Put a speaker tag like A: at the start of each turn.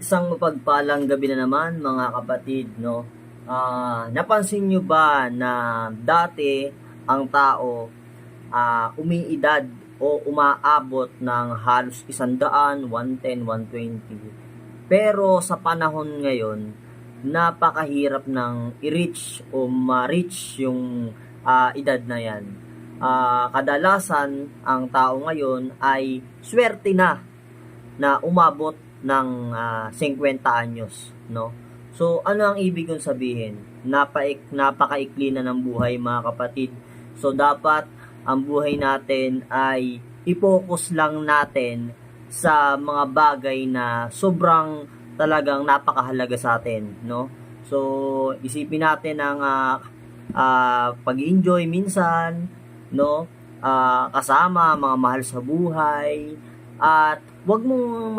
A: Isang mapagpalang gabi na naman mga kapatid, no? Napansin nyo ba na dati ang tao umiidad o umaabot ng halos 100, 110, 120. Pero sa panahon ngayon, napakahirap ng i-reach o ma-reach yung edad na yan. Kadalasan, ang tao ngayon ay swerte na umabot ng 50 anyos, no? So, ano ang ibig kong sabihin? Napakaikli na ng buhay, mga kapatid. So, dapat ang buhay natin ay i-focus lang natin sa mga bagay na sobrang talagang napakahalaga sa atin, no? So, isipin natin ang pag-enjoy minsan, no? Kasama mga mahal sa buhay, at wag mong